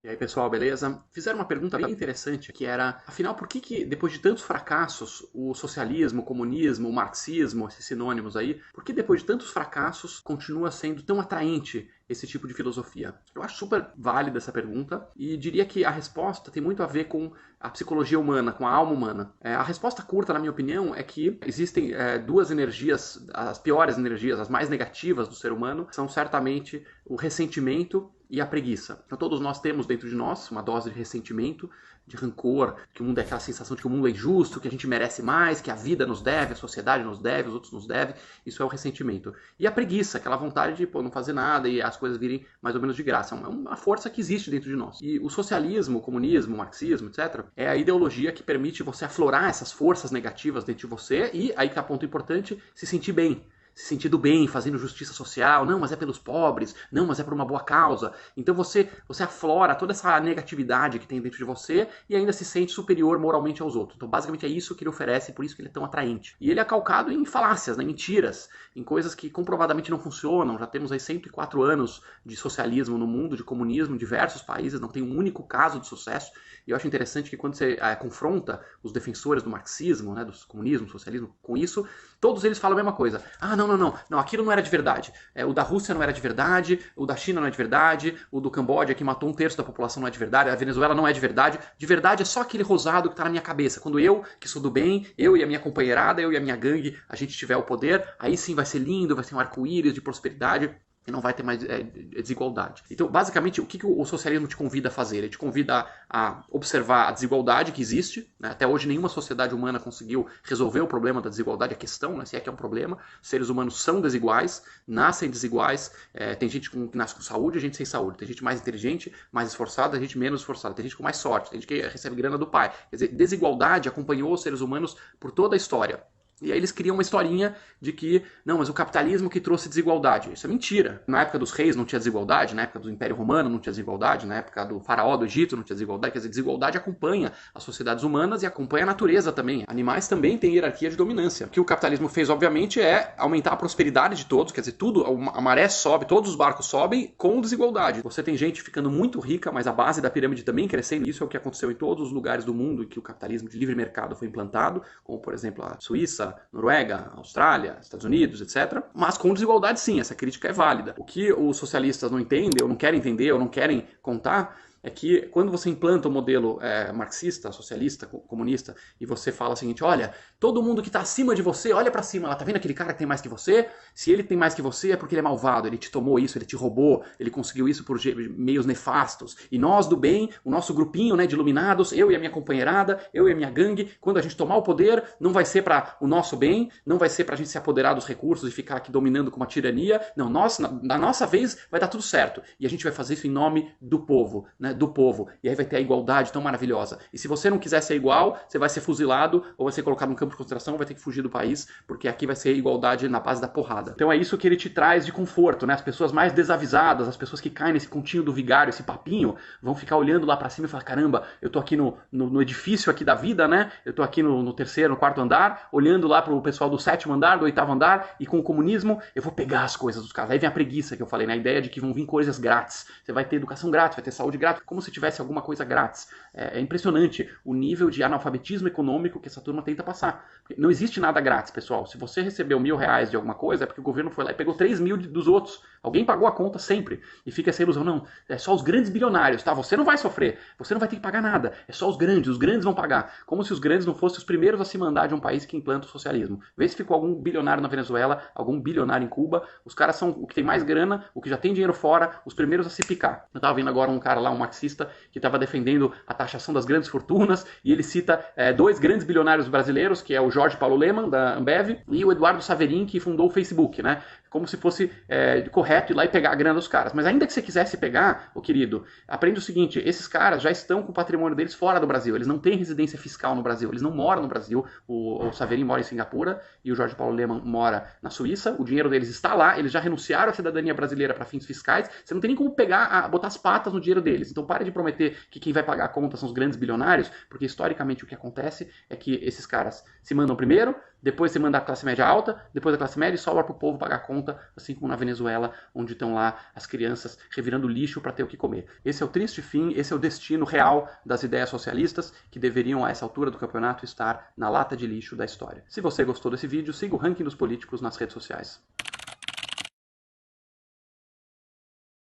E aí, pessoal, beleza? Fizeram uma pergunta bem interessante, que era, afinal, por que depois de tantos fracassos, o socialismo, o comunismo, o marxismo, esses sinônimos aí, por que depois de tantos fracassos continua sendo tão atraente esse tipo de filosofia? Eu acho super válida essa pergunta e diria que a resposta tem muito a ver com a psicologia humana, com a alma humana. A resposta curta, na minha opinião, é que existem duas energias, as piores energias, as mais negativas do ser humano, são certamente o ressentimento e a preguiça. Então todos nós temos dentro de nós uma dose de ressentimento, de rancor, que o mundo é aquela sensação de que o mundo é injusto, que a gente merece mais, que a vida nos deve, a sociedade nos deve, os outros nos devem. Isso é o ressentimento. E a preguiça, aquela vontade de não fazer nada e as coisas virem mais ou menos de graça. É uma força que existe dentro de nós. E o socialismo, o comunismo, o marxismo, etc., é a ideologia que permite você aflorar essas forças negativas dentro de você e, aí que é o ponto importante, se sentir bem. Se sentindo bem, fazendo justiça social, não, mas é pelos pobres, não, mas é por uma boa causa. Então você aflora toda essa negatividade que tem dentro de você e ainda se sente superior moralmente aos outros. Então basicamente é isso que ele oferece, por isso que ele é tão atraente. E ele é calcado em falácias, né, mentiras, em coisas que comprovadamente não funcionam. Já temos aí 104 anos de socialismo no mundo, de comunismo em diversos países, não tem um único caso de sucesso. E eu acho interessante que quando você confronta os defensores do marxismo, né, do comunismo, do socialismo, com isso, todos eles falam a mesma coisa. Ah, não, aquilo não era de verdade. O da Rússia não era de verdade, o da China não é de verdade, o do Camboja que matou 1/3 da população não é de verdade, a Venezuela não é de verdade. De verdade é só aquele rosado que tá na minha cabeça. Quando eu, que sou do bem, eu e a minha companheirada, eu e a minha gangue, a gente tiver o poder, aí sim vai ser lindo, vai ser um arco-íris de prosperidade. E não vai ter mais desigualdade. Então, basicamente, o que o socialismo te convida a fazer? Ele te convida a observar a desigualdade que existe. Né? Até hoje, nenhuma sociedade humana conseguiu resolver o problema da desigualdade, a questão, né? Se é que é um problema. Seres humanos são desiguais, nascem desiguais. Tem gente que nasce com saúde, gente sem saúde. Tem gente mais inteligente, mais esforçada, gente menos esforçada. Tem gente com mais sorte, tem gente que recebe grana do pai. Quer dizer, desigualdade acompanhou os seres humanos por toda a história. E aí eles criam uma historinha de que, não, mas o capitalismo que trouxe desigualdade. Isso é mentira. Na época dos reis não tinha desigualdade, na época do Império Romano não tinha desigualdade, na época do faraó do Egito não tinha desigualdade. Quer dizer, desigualdade acompanha as sociedades humanas e acompanha a natureza também. Animais também têm hierarquia de dominância. O que o capitalismo fez, obviamente, é aumentar a prosperidade de todos, quer dizer, tudo, a maré sobe, todos os barcos sobem com desigualdade. Você tem gente ficando muito rica, mas a base da pirâmide também crescendo. Isso é o que aconteceu em todos os lugares do mundo em que o capitalismo de livre mercado foi implantado, como, por exemplo, a Suíça, Noruega, Austrália, Estados Unidos, etc. Mas com desigualdade sim, essa crítica é válida. O que os socialistas não entendem, ou não querem entender, ou não querem contar, é que quando você implanta o modelo marxista, socialista, comunista, e você fala o seguinte, olha, todo mundo que está acima de você, olha para cima lá, tá vendo aquele cara que tem mais que você? Se ele tem mais que você é porque ele é malvado, ele te tomou isso, ele te roubou, ele conseguiu isso por meios nefastos. E nós do bem, o nosso grupinho, né, de iluminados, eu e a minha companheirada, eu e a minha gangue, quando a gente tomar o poder, não vai ser para o nosso bem, não vai ser para a gente se apoderar dos recursos e ficar aqui dominando com uma tirania. Não, nós, na nossa vez, vai dar tudo certo. E a gente vai fazer isso em nome do povo, né? Do povo. E aí vai ter a igualdade tão maravilhosa. E se você não quiser ser igual, você vai ser fuzilado ou vai ser colocado num campo de concentração, vai ter que fugir do país, porque aqui vai ser igualdade na base da porrada. Então é isso que ele te traz de conforto, né? As pessoas mais desavisadas, as pessoas que caem nesse continho do vigário, esse papinho, vão ficar olhando lá pra cima e falar, caramba, eu tô aqui no edifício aqui da vida, né? Eu tô aqui no terceiro, no quarto andar, olhando lá pro pessoal do 7º andar, do 8º andar, e com o comunismo, eu vou pegar as coisas dos caras. Aí vem a preguiça que eu falei, né? A ideia de que vão vir coisas grátis. Você vai ter educação grátis, vai ter saúde grátis, como se tivesse alguma coisa grátis. É impressionante o nível de analfabetismo econômico que essa turma tenta passar. Não existe nada grátis, pessoal. Se você recebeu R$1.000 de alguma coisa, é porque o governo foi lá e pegou 3.000 dos outros. Alguém pagou a conta sempre. E fica essa ilusão, não, é só os grandes bilionários, tá? Você não vai sofrer, você não vai ter que pagar nada. É só os grandes vão pagar. Como se os grandes não fossem os primeiros a se mandar de um país que implanta o socialismo. Vê se ficou algum bilionário na Venezuela, algum bilionário em Cuba. Os caras são o que tem mais grana, o que já tem dinheiro fora, os primeiros a se picar. Eu tava vendo agora um cara lá, um marxista, que estava defendendo a taxação das grandes fortunas, e ele cita 2 grandes bilionários brasileiros, que é o Jorge Paulo Lemann, da Ambev, e o Eduardo Saverin, que fundou o Facebook, né? Como se fosse correto ir lá e pegar a grana dos caras. Mas ainda que você quisesse pegar, ô querido, aprende o seguinte, esses caras já estão com o patrimônio deles fora do Brasil, eles não têm residência fiscal no Brasil, eles não moram no Brasil, o Saverin mora em Singapura e o Jorge Paulo Lemann mora na Suíça, o dinheiro deles está lá, eles já renunciaram à cidadania brasileira para fins fiscais, você não tem nem como botar as patas no dinheiro deles. Então pare de prometer que quem vai pagar a conta são os grandes bilionários, porque historicamente o que acontece é que esses caras se mandam primeiro, depois você manda a classe média alta, depois a classe média e sobra para o povo pagar a conta, assim como na Venezuela, onde estão lá as crianças revirando lixo para ter o que comer. Esse é o triste fim, esse é o destino real das ideias socialistas, que deveriam, a essa altura do campeonato, estar na lata de lixo da história. Se você gostou desse vídeo, siga o Ranking dos Políticos nas redes sociais.